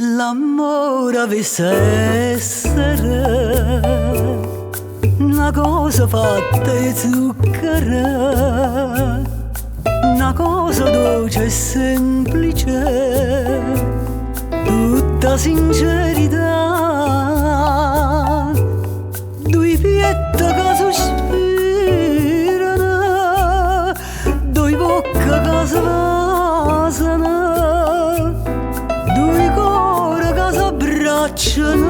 L'amore avesse essere una cosa fatta di zucchero, una cosa dolce e semplice, tutta sincerità, due piette che sospirano, due bocche che si basano, due cuori che si abbracciano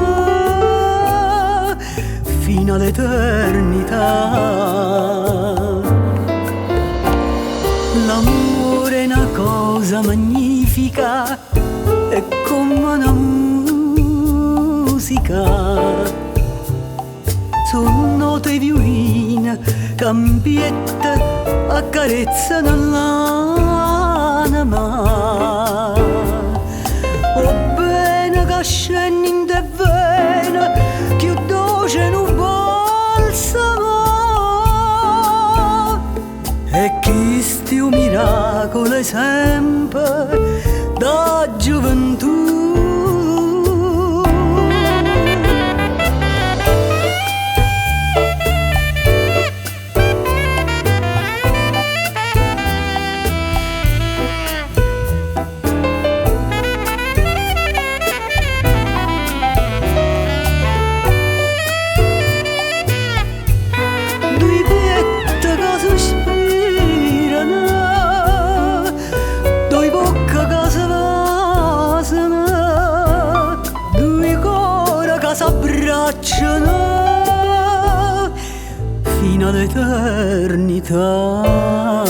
fino all'eternità. L'amore è una cosa magnifica, è come una musica. Sono note violine, cambiette, accarezzano l'anima. O bene che scendi in te vena, più dolce non balsamo. E questo è un miracolo sempre da gioventù. S'abbracciano fino all'eternità.